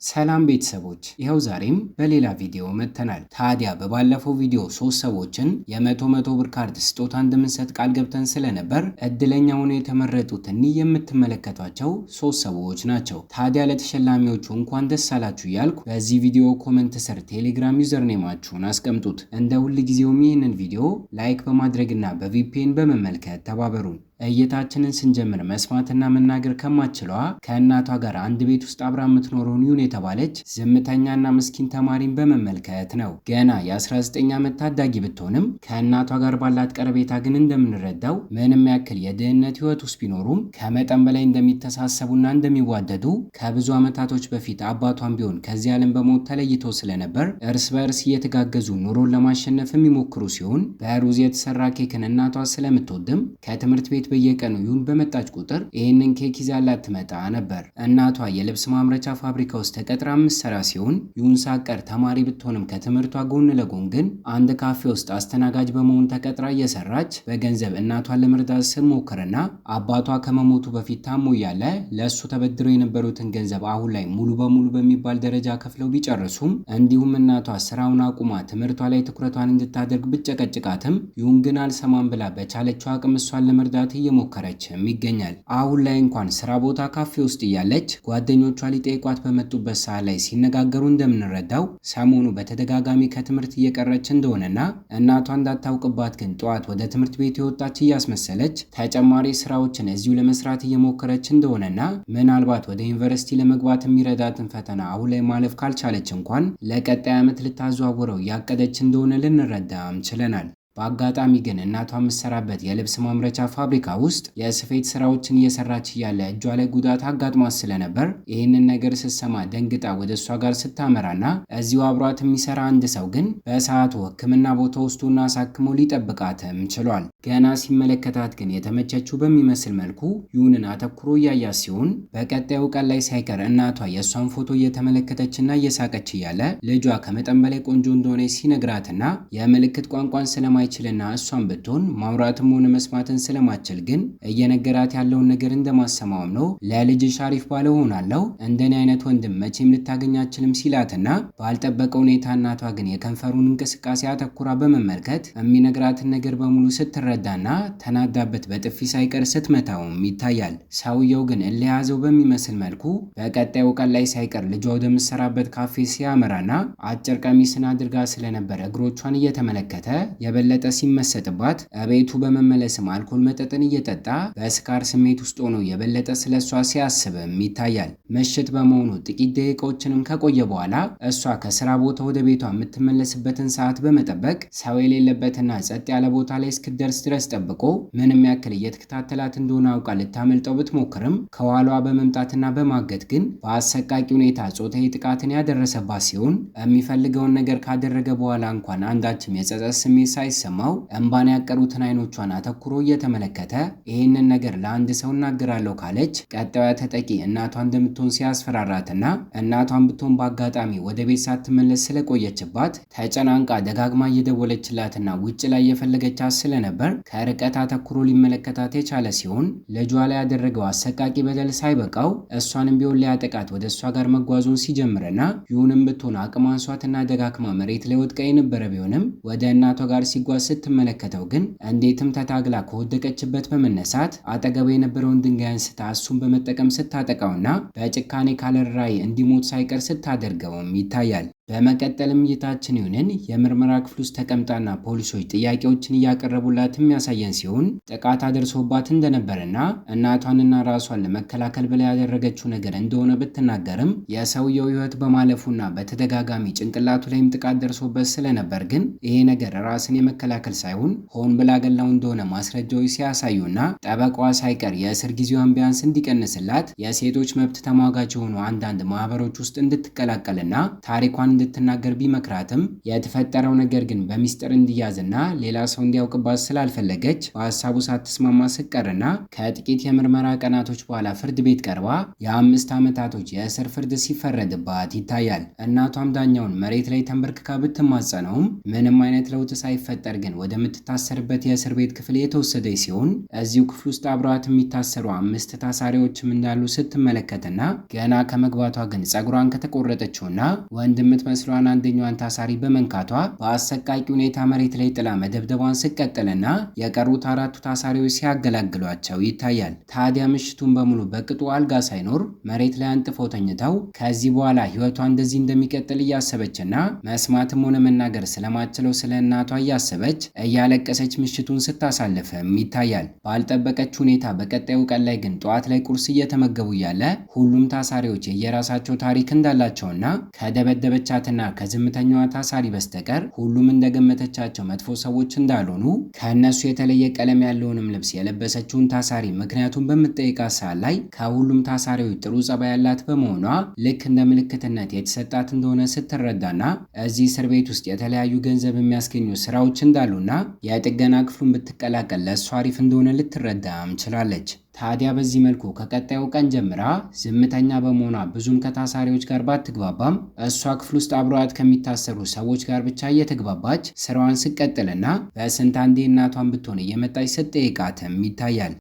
ሰላም ቤተሰቦች፣ ይኸው ዛሬም በሌላ ቪዲዮ መጥተናል። ታዲያ በባለፈው ቪዲዮ 3 ሰዎችን የ100 ብር ካርድ ስጦታ እንደምንሰጥ ቃል ገብተን ስለነበር እድለኛ ሆነው የተመረጡት እኒህ የምትመለከቷቸው 3 ሰዎች ናቸው። ታዲያ ለተሸላሚዎቹ እንኳን ደስ አላችሁ እያልኩ በዚህ ቪዲዮ ኮመንት ስር ቴሌግራም ዩዘርኔማችሁን አስቀምጡት። እንደ ሁል ጊዜውም ይህንን ቪዲዮ ላይክ በማድረግና በቪፒኤን በመመልከት ተባበሩን። እይታችንን ስንጀምር መስማትና መናገር ከማትችለዋ ከእናቷ ጋር አንድ ቤት ውስጥ አብራ የምትኖረውን ዩን የተባለች ዝምተኛና ምስኪን ተማሪን በመመልከት ነው። ገና የ19 ዓመት ታዳጊ ብትሆንም ከእናቷ ጋር ባላት ቀረቤታ ግን እንደምንረዳው ምንም ያክል የድህነት ህይወት ውስጥ ቢኖሩም ከመጠን በላይ እንደሚተሳሰቡና እንደሚዋደዱ ከብዙ ዓመታቶች በፊት አባቷን ቢሆን ከዚህ ዓለም በሞት ተለይቶ ስለነበር እርስ በእርስ እየተጋገዙ ኑሮን ለማሸነፍ የሚሞክሩ ሲሆን በሩዝ የተሰራ ኬክን እናቷ ስለምትወድም ከትምህርት ቤት በየቀኑ ዩን በመጣች ቁጥር ይህንን ኬክ ይዛላት ትመጣ ነበር። እናቷ የልብስ ማምረቻ ፋብሪካ ውስጥ ተቀጥራ የምትሰራ ሲሆን ዩን ሳቀር ተማሪ ብትሆንም ከትምህርቷ ጎን ለጎን ግን አንድ ካፌ ውስጥ አስተናጋጅ በመሆን ተቀጥራ እየሰራች በገንዘብ እናቷን ለመርዳት ስትሞክርና አባቷ ከመሞቱ በፊት ታሞ እያለ ለእሱ ተበድረው የነበሩትን ገንዘብ አሁን ላይ ሙሉ በሙሉ በሚባል ደረጃ ከፍለው ቢጨርሱም እንዲሁም እናቷ ስራውን አቁማ ትምህርቷ ላይ ትኩረቷን እንድታደርግ ብጨቀጭቃትም ዩን ግን አልሰማም ብላ በቻለችው አቅም እሷን ለመርዳት እየሞከረችም ይገኛል። አሁን ላይ እንኳን ስራ ቦታ ካፌ ውስጥ እያለች ጓደኞቿ ሊጠይቋት በመጡበት ሰዓት ላይ ሲነጋገሩ እንደምንረዳው ሰሞኑ በተደጋጋሚ ከትምህርት እየቀረች እንደሆነና እናቷ እንዳታውቅባት ግን ጠዋት ወደ ትምህርት ቤት የወጣች እያስመሰለች ተጨማሪ ስራዎችን እዚሁ ለመስራት እየሞከረች እንደሆነና ምናልባት ወደ ዩኒቨርሲቲ ለመግባት የሚረዳትን ፈተና አሁን ላይ ማለፍ ካልቻለች እንኳን ለቀጣይ ዓመት ልታዘዋውረው እያቀደች እንደሆነ ልንረዳም ችለናል። በአጋጣሚ ግን እናቷ የምትሰራበት የልብስ ማምረቻ ፋብሪካ ውስጥ የስፌት ስራዎችን እየሰራች እያለ እጇ ላይ ጉዳት አጋጥሟት ስለነበር ይህንን ነገር ስትሰማ ደንግጣ ወደ እሷ ጋር ስታመራና እዚሁ አብሯት የሚሰራ አንድ ሰው ግን በሰዓቱ ሕክምና ቦታ ወስዶና አሳክሞ ሊጠብቃትም ችሏል። ገና ሲመለከታት ግን የተመቸችው በሚመስል መልኩ ዩንን አተኩሮ እያያት ሲሆን በቀጣዩ ቀን ላይ ሳይቀር እናቷ የእሷን ፎቶ እየተመለከተችና እየሳቀች እያለ ልጇ ከመጠን በላይ ቆንጆ እንደሆነ ሲነግራትና የምልክት ቋንቋን ስለማይችልና እሷን ብትሆን ማውራትም ሆነ መስማትን ስለማትችል ግን እየነገራት ያለውን ነገር እንደማሰማውም ነው ለልጅሽ አሪፍ ባለ ሆናለሁ እንደኔ አይነት ወንድም መቼም ልታገኛችልም ሲላትና ባልጠበቀ ሁኔታ እናቷ ግን የከንፈሩን እንቅስቃሴ አተኩራ በመመልከት የሚነግራትን ነገር በሙሉ ስትረዳና ተናዳበት በጥፊ ሳይቀር ስትመታውም ይታያል። ሰውየው ግን እለያዘው በሚመስል መልኩ በቀጣዩ ቀን ላይ ሳይቀር ልጇ ወደምትሰራበት ካፌ ሲያመራና አጭር ቀሚስን አድርጋ ስለነበረ እግሮቿን እየተመለከተ የበለጠ ሲመሰጥባት ቤቱ በመመለስም አልኮል መጠጥን እየጠጣ በስካር ስሜት ውስጥ ሆኖ የበለጠ ስለሷ ሲያስብም ይታያል። ምሽት በመሆኑ ጥቂት ደቂቃዎችንም ከቆየ በኋላ እሷ ከስራ ቦታ ወደ ቤቷ የምትመለስበትን ሰዓት በመጠበቅ ሰው የሌለበትና ጸጥ ያለ ቦታ ላይ እስክትደርስ ድረስ ጠብቆ ምንም ያክል እየተከታተላት እንደሆነ አውቃ ልታመልጠው ብትሞክርም ከኋላዋ በመምጣትና በማገት ግን በአሰቃቂ ሁኔታ ጾታዊ ጥቃትን ያደረሰባት ሲሆን የሚፈልገውን ነገር ካደረገ በኋላ እንኳን አንዳችም የጸጸት ስሜት ሳይሰማው እንባን ያቀሩትን አይኖቿን አተኩሮ እየተመለከተ ይህንን ነገር ለአንድ ሰው እናገራለሁ ካለች ቀጣዩ ተጠቂ እናቷ እንደምትሆን ሲያስፈራራትና እናቷን ብትሆን በአጋጣሚ ወደ ቤት ሳትመለስ ስለቆየችባት ተጨናንቃ ደጋግማ እየደወለችላትና ውጭ ላይ የፈለገቻት ስለነበር ከርቀት አተኩሮ ሊመለከታት የቻለ ሲሆን ልጇ ላይ ያደረገው አሰቃቂ በደል ሳይበቃው እሷንም ቢሆን ሊያጠቃት ወደ እሷ ጋር መጓዙን ሲጀምርና ይሁንም ብትሆን አቅም አንሷትና ደጋግማ መሬት ላይ ወድቃ የነበረ ቢሆንም ወደ እናቷ ጋር ሲጓዝ ስትመለከተው ግን እንዴትም ተታግላ ከወደቀችበት በመነሳት አጠገቡ የነበረውን ድንጋይ አንስታ እሱን በመጠቀም ስታጠቃውና በጭካኔ ካለራይ እንዲሞት ሳይቀር ስታደርገውም ይታያል። በመቀጠልም እይታችን ዩንን የምርመራ ክፍል ውስጥ ተቀምጣና ፖሊሶች ጥያቄዎችን እያቀረቡላት የሚያሳየን ሲሆን ጥቃት አደርሶባት እንደነበረና እናቷንና ራሷን ለመከላከል ብላ ያደረገችው ነገር እንደሆነ ብትናገርም የሰውየው ሕይወት በማለፉና በተደጋጋሚ ጭንቅላቱ ላይም ጥቃት ደርሶበት ስለነበር ግን ይሄ ነገር ራስን የመከላከል ሳይሆን ሆን ብላ ገላው እንደሆነ ማስረጃዎች ሲያሳዩና ጠበቃዋ ሳይቀር የእስር ጊዜዋን ቢያንስ እንዲቀንስላት የሴቶች መብት ተሟጋች የሆኑ አንዳንድ ማህበሮች ውስጥ እንድትቀላቀልና ታሪኳን እንድትናገር ቢመክራትም የተፈጠረው ነገር ግን በሚስጥር እንዲያዝና ሌላ ሰው እንዲያውቅባት ስላልፈለገች በሀሳቡ ሳትስማማ ስትቀርና ከጥቂት የምርመራ ቀናቶች በኋላ ፍርድ ቤት ቀርባ የ5 ዓመታቶች የእስር ፍርድ ሲፈረድባት ይታያል። እናቷም ዳኛውን መሬት ላይ ተንበርክካ ብትማጸነውም ምንም አይነት ለውጥ ሳይፈጠር ግን ወደምትታሰርበት የእስር ቤት ክፍል የተወሰደች ሲሆን እዚሁ ክፍል ውስጥ አብረዋት የሚታሰሩ 5 ታሳሪዎችም እንዳሉ ስትመለከትና ገና ከመግባቷ ግን ጸጉሯን ከተቆረጠችውና ወንድም የምትመስሏን አንደኛዋን ታሳሪ በመንካቷ በአሰቃቂ ሁኔታ መሬት ላይ ጥላ መደብደቧን ስቀጥልና የቀሩት 4ቱ ታሳሪዎች ሲያገላግሏቸው ይታያል። ታዲያ ምሽቱን በሙሉ በቅጡ አልጋ ሳይኖር መሬት ላይ አንጥፈው ተኝተው ከዚህ በኋላ ህይወቷ እንደዚህ እንደሚቀጥል እያሰበችና መስማትም ሆነ መናገር ስለማትችለው ስለ እናቷ እያሰበች እያለቀሰች ምሽቱን ስታሳልፍም ይታያል። ባልጠበቀች ሁኔታ በቀጣዩ ቀን ላይ ግን ጠዋት ላይ ቁርስ እየተመገቡ እያለ ሁሉም ታሳሪዎች የየራሳቸው ታሪክ እንዳላቸውና ከደበደበቻትና ከዝምተኛዋ ታሳሪ በስተቀር ሁሉም እንደገመተቻቸው መጥፎ ሰዎች እንዳልሆኑ ከእነሱ የተለየ ቀለም ያለውንም ልብስ የለበሰችውን ታሳሪ ምክንያቱም በምትጠይቃት ሰዓት ላይ ከሁሉም ታሳሪዎች ጥሩ ጸባይ ያላት በመሆኗ ልክ እንደ ምልክትነት የተሰጣት እንደሆነ ስትረዳና እዚህ እስር ቤት ውስጥ የተለያዩ ገንዘብ የሚያስገኙ ስራዎች እንዳሉና የጥገና ክፍሉን ብትቀላቀል ለእሷ አሪፍ እንደሆነ ልትረዳም ችላለች። ታዲያ በዚህ መልኩ ከቀጣዩ ቀን ጀምራ ዝምተኛ በመሆኗ ብዙም ከታሳሪዎች ጋር ባትግባባም እሷ ክፍል ውስጥ አብረዋት ከሚታሰሩ ሰዎች ጋር ብቻ እየተግባባች ስራዋን ስቀጥልና በስንት አንዴ እናቷን ብትሆን እየመጣች ስትጠይቃትም ይታያል።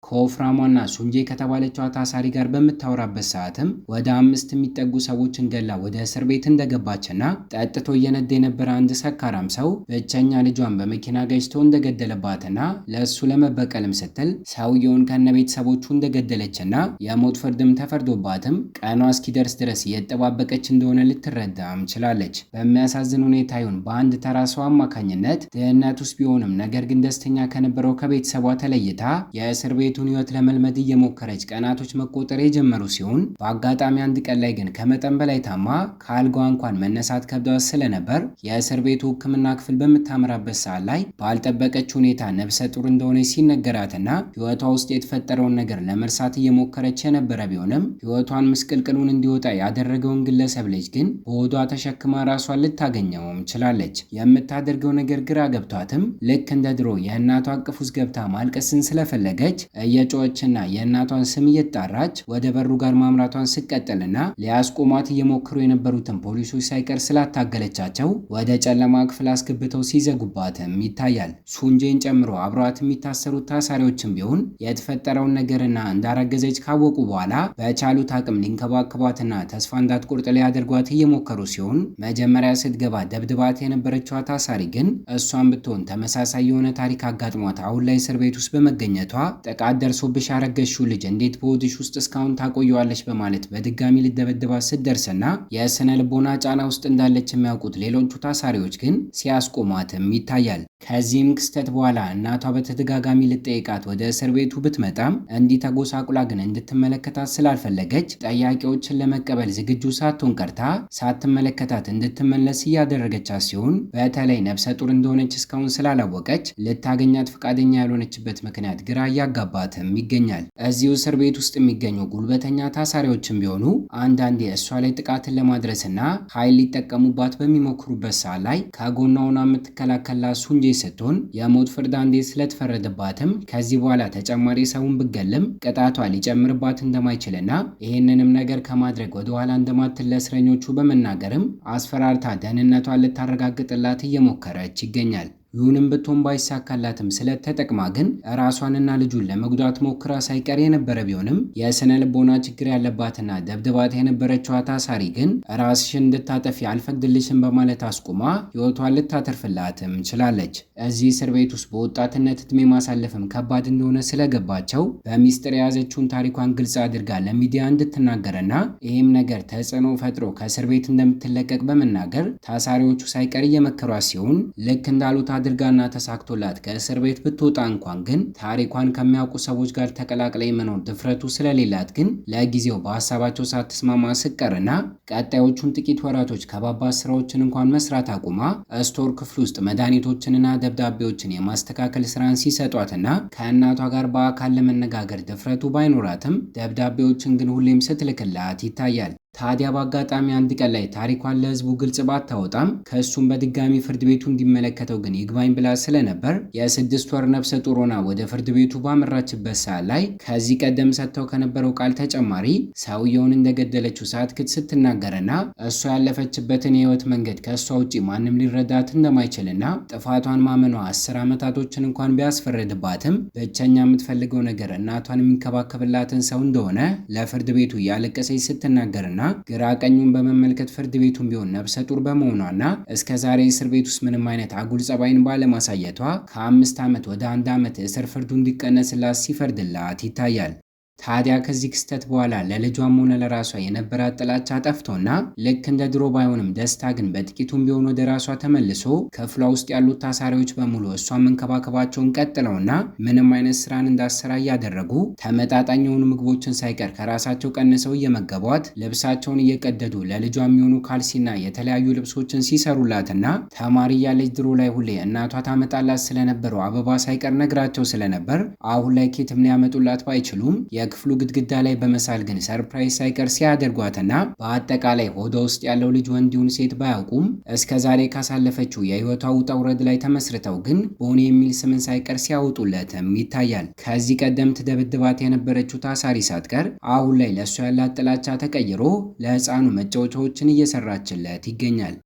ከወፍራሟና ሱንጄ ከተባለችው ታሳሪ ጋር በምታወራበት ሰዓትም ወደ 5 የሚጠጉ ሰዎችን ገላ ወደ እስር ቤት እንደገባችና ጠጥቶ እየነዳ የነበረ አንድ ሰካራም ሰው ብቸኛ ልጇን በመኪና ገጭቶ እንደገደለባትና ለእሱ ለመበቀልም ስትል ሰውየውን ከነ ቤተሰቦቹ እንደገደለችና የሞት ፍርድም ተፈርዶባትም ቀኗ እስኪደርስ ድረስ እየተጠባበቀች እንደሆነ ልትረዳም ችላለች። በሚያሳዝን ሁኔታ ይሁን በአንድ ተራ ሰው አማካኝነት ድህነት ውስጥ ቢሆንም ነገር ግን ደስተኛ ከነበረው ከቤተሰቧ ተለይታ የእስር ቤቱን ህይወት ለመልመድ እየሞከረች ቀናቶች መቆጠር የጀመሩ ሲሆን በአጋጣሚ አንድ ቀን ላይ ግን ከመጠን በላይ ታማ ከአልጋዋ እንኳን መነሳት ከብዷት ስለነበር የእስር ቤቱ ሕክምና ክፍል በምታመራበት ሰዓት ላይ ባልጠበቀች ሁኔታ ነፍሰ ጡር እንደሆነች ሲነገራትና ህይወቷ ውስጥ የተፈጠረውን ነገር ለመርሳት እየሞከረች የነበረ ቢሆንም ህይወቷን ምስቅልቅሉን እንዲወጣ ያደረገውን ግለሰብ ልጅ ግን በሆዷ ተሸክማ ራሷን ልታገኘውም ችላለች። የምታደርገው ነገር ግራ ገብቷትም ልክ እንደ ድሮ የእናቷ አቅፍ ውስጥ ገብታ ማልቀስን ስለፈለገች እየጮኸችና የእናቷን ስም እየጣራች ወደ በሩ ጋር ማምራቷን ስቀጥልና ሊያስቆሟት እየሞከሩ የነበሩትን ፖሊሶች ሳይቀር ስላታገለቻቸው ወደ ጨለማ ክፍል አስገብተው ሲዘጉባትም ይታያል። ሱንጄን ጨምሮ አብረዋት የሚታሰሩት ታሳሪዎችም ቢሆን የተፈጠረውን ነገርና እንዳረገዘች ካወቁ በኋላ በቻሉት አቅም ሊንከባከቧትና ተስፋ እንዳትቆርጥ ሊያደርጓት እየሞከሩ ሲሆን መጀመሪያ ስትገባ ደብድባት የነበረችዋ ታሳሪ ግን እሷን ብትሆን ተመሳሳይ የሆነ ታሪክ አጋጥሟት አሁን ላይ እስር ቤት ውስጥ በመገኘቷ ጥቃት ደርሶብሽ ያረገሽው ልጅ እንዴት በሆድሽ ውስጥ እስካሁን ታቆየዋለች በማለት በድጋሚ ልደበድባት ስትደርስና የስነ ልቦና ጫና ውስጥ እንዳለች የሚያውቁት ሌሎቹ ታሳሪዎች ግን ሲያስቆሟትም ይታያል። ከዚህም ክስተት በኋላ እናቷ በተደጋጋሚ ልጠይቃት ወደ እስር ቤቱ ብትመጣም እንዲህ ተጎሳቁላ ግን እንድትመለከታት ስላልፈለገች ጠያቂዎችን ለመቀበል ዝግጁ ሳትሆን ቀርታ ሳትመለከታት እንድትመለስ እያደረገቻት ሲሆን በተለይ ነፍሰ ጡር እንደሆነች እስካሁን ስላላወቀች ልታገኛት ፈቃደኛ ያልሆነችበት ምክንያት ግራ እያጋባትም ይገኛል። እዚሁ እስር ቤት ውስጥ የሚገኙ ጉልበተኛ ታሳሪዎችም ቢሆኑ አንዳንዴ እሷ ላይ ጥቃትን ለማድረስና ኃይል ሊጠቀሙባት በሚሞክሩበት ሰዓት ላይ ከጎኗ ሆና የምትከላከላት ሱንጄ ስትሆን የሞት ፍርድ አንዴ ስለተፈረደባትም ከዚህ በኋላ ተጨማሪ ሰውን ብገልም ቅጣቷ ሊጨምርባት እንደማይችልና ይህንንም ነገር ከማድረግ ወደኋላ እንደማትል ለእስረኞቹ በመናገርም አስፈራርታ ደህንነቷን ልታረጋግጥላት እየሞከረች ይገኛል። ይሁንም ብትሆን ባይሳካላትም ስለተጠቅማ ግን ራሷንና ልጁን ለመጉዳት ሞክራ ሳይቀር የነበረ ቢሆንም የስነ ልቦና ችግር ያለባትና ደብድባት የነበረችዋ ታሳሪ ግን ራስሽን እንድታጠፊ አልፈቅድልሽም በማለት አስቁማ ህይወቷን ልታተርፍላትም ችላለች። እዚህ እስር ቤት ውስጥ በወጣትነት እድሜ ማሳለፍም ከባድ እንደሆነ ስለገባቸው በሚስጥር የያዘችውን ታሪኳን ግልጽ አድርጋ ለሚዲያ እንድትናገርና ይህም ነገር ተጽዕኖ ፈጥሮ ከእስር ቤት እንደምትለቀቅ በመናገር ታሳሪዎቹ ሳይቀር እየመከሯ ሲሆን ልክ እንዳሉት አድርጋና ተሳክቶላት ከእስር ቤት ብትወጣ እንኳን ግን ታሪኳን ከሚያውቁ ሰዎች ጋር ተቀላቅላ መኖር ድፍረቱ ስለሌላት ግን ለጊዜው በሀሳባቸው ሳትስማማ ስቀርና ቀጣዮቹን ጥቂት ወራቶች ከባባድ ስራዎችን እንኳን መስራት አቁማ ስቶር ክፍል ውስጥ መድኃኒቶችንና ደብዳቤዎችን የማስተካከል ስራን ሲሰጧትና ከእናቷ ጋር በአካል ለመነጋገር ድፍረቱ ባይኖራትም ደብዳቤዎችን ግን ሁሌም ስትልክላት ይታያል። ታዲያ በአጋጣሚ አንድ ቀን ላይ ታሪኳን ለህዝቡ ግልጽ ባታወጣም ከእሱም በድጋሚ ፍርድ ቤቱ እንዲመለከተው ግን ይግባኝ ብላ ስለነበር የ6 ወር ነፍሰ ጡር ሆና ወደ ፍርድ ቤቱ ባመራችበት ሰዓት ላይ ከዚህ ቀደም ሰጥተው ከነበረው ቃል ተጨማሪ ሰውየውን እንደገደለችው ሳትክድ ስትናገርና እሷ ያለፈችበትን የህይወት መንገድ ከእሷ ውጪ ማንም ሊረዳት እንደማይችልና ጥፋቷን ማመኗ 10 ዓመታቶችን እንኳን ቢያስፈርድባትም ብቸኛ የምትፈልገው ነገር እናቷን የሚንከባከብላትን ሰው እንደሆነ ለፍርድ ቤቱ እያለቀሰች ስትናገርና ግራ ቀኙን በመመልከት ፍርድ ቤቱን ቢሆን ነፍሰ ጡር በመሆኗና እስከ ዛሬ እስር ቤት ውስጥ ምንም አይነት አጉል ጸባይን ባለማሳየቷ ከ5 ዓመት ወደ 1 ዓመት እስር ፍርዱ እንዲቀነስላት ሲፈርድላት ይታያል። ታዲያ ከዚህ ክስተት በኋላ ለልጇም ሆነ ለራሷ የነበራት ጥላቻ ጠፍቶና ልክ እንደ ድሮ ባይሆንም ደስታ ግን በጥቂቱም ቢሆን ወደ ራሷ ተመልሶ ክፍሏ ውስጥ ያሉት ታሳሪዎች በሙሉ እሷን መንከባከባቸውን ቀጥለውና ምንም አይነት ስራን እንዳሰራ እያደረጉ ተመጣጣኝ የሆኑ ምግቦችን ሳይቀር ከራሳቸው ቀንሰው እየመገቧት ልብሳቸውን እየቀደዱ ለልጇ የሚሆኑ ካልሲና የተለያዩ ልብሶችን ሲሰሩላትና ተማሪ ያለች ድሮ ላይ ሁሌ እናቷ ታመጣላት ስለነበረው አበባ ሳይቀር ነግራቸው ስለነበር አሁን ላይ ኬትም ሊያመጡላት ባይችሉም የክፍሉ ግድግዳ ላይ በመሳል ግን ሰርፕራይዝ ሳይቀር ሲያደርጓትና በአጠቃላይ ሆዷ ውስጥ ያለው ልጅ ወንድ ይሁን ሴት ባያውቁም እስከዛሬ ካሳለፈችው የህይወቷ ውጣ ውረድ ላይ ተመስርተው ግን ቦኒ የሚል ስምን ሳይቀር ሲያወጡለትም ይታያል። ከዚህ ቀደም ትደብድባት የነበረችው ታሳሪ ሳትቀር አሁን ላይ ለእሷ ያላት ጥላቻ ተቀይሮ ለህፃኑ መጫወቻዎችን እየሰራችለት ይገኛል።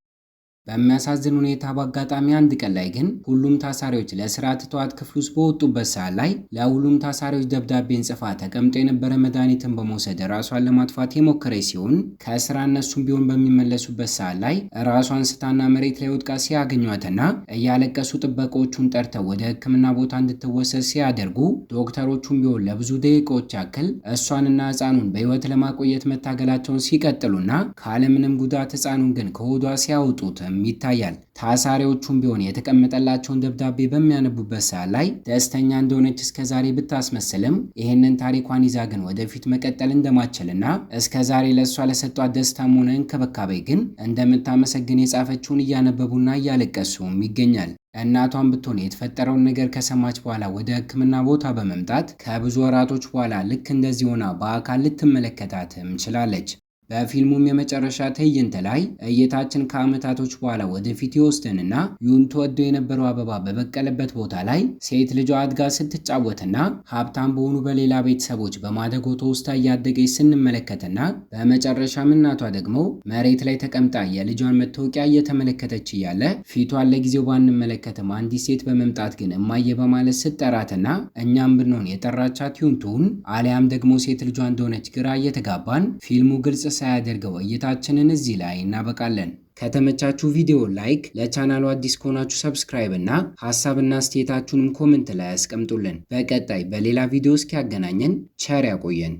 በሚያሳዝን ሁኔታ በአጋጣሚ አንድ ቀን ላይ ግን ሁሉም ታሳሪዎች ለስራ ትተዋት ክፍል ውስጥ በወጡበት ሰዓት ላይ ለሁሉም ታሳሪዎች ደብዳቤን ጽፋ ተቀምጦ የነበረ መድኃኒትን በመውሰድ ራሷን ለማጥፋት የሞከረች ሲሆን ከስራ እነሱም ቢሆን በሚመለሱበት ሰዓት ላይ ራሷን ስታና መሬት ላይ ወድቃ ሲያገኟትና እያለቀሱ ጥበቃዎቹን ጠርተው ወደ ሕክምና ቦታ እንድትወሰድ ሲያደርጉ ዶክተሮቹም ቢሆን ለብዙ ደቂቃዎች ያክል እሷንና ህፃኑን በህይወት ለማቆየት መታገላቸውን ሲቀጥሉና ካለምንም ጉዳት ህፃኑን ግን ከሆዷ ሲያወጡት ይታያል። ታሳሪዎቹም ቢሆን የተቀመጠላቸውን ደብዳቤ በሚያነቡበት ሰዓት ላይ ደስተኛ እንደሆነች እስከዛሬ ብታስመስልም ይህንን ታሪኳን ይዛ ግን ወደፊት መቀጠል እንደማትችልና እስከዛሬ ለእሷ ለሰጧት ደስታም ሆነ እንክብካቤ ግን እንደምታመሰግን የጻፈችውን እያነበቡና እያለቀሱም ይገኛል። እናቷን ብትሆን የተፈጠረውን ነገር ከሰማች በኋላ ወደ ሕክምና ቦታ በመምጣት ከብዙ ወራቶች በኋላ ልክ እንደዚህ ሆና በአካል ልትመለከታትም ችላለች። በፊልሙም የመጨረሻ ትዕይንት ላይ እይታችን ከዓመታቶች በኋላ ወደፊት ይወስደንና ዩን ተወደው የነበረው አበባ በበቀለበት ቦታ ላይ ሴት ልጇ አድጋ ስትጫወትና ሀብታም በሆኑ በሌላ ቤተሰቦች በማደጎ ተወስታ እያደገች ስንመለከትና በመጨረሻም እናቷ ደግሞ መሬት ላይ ተቀምጣ የልጇን መታወቂያ እየተመለከተች እያለ ፊቷን ለጊዜው ባንመለከትም አንዲት ሴት በመምጣት ግን እማዬ በማለት ስትጠራትና እኛም ብንሆን የጠራቻት ዩን ትሁን አሊያም ደግሞ ሴት ልጇ እንደሆነች ግራ እየተጋባን ፊልሙ ግልጽ ሳያደርገው እይታችንን እዚህ ላይ እናበቃለን። ከተመቻችሁ ቪዲዮ ላይክ፣ ለቻናሉ አዲስ ከሆናችሁ ሰብስክራይብ እና ሐሳብና አስተያየታችሁንም ኮሜንት ላይ አስቀምጡልን። በቀጣይ በሌላ ቪዲዮ እስኪያገናኘን ቸር ያቆየን።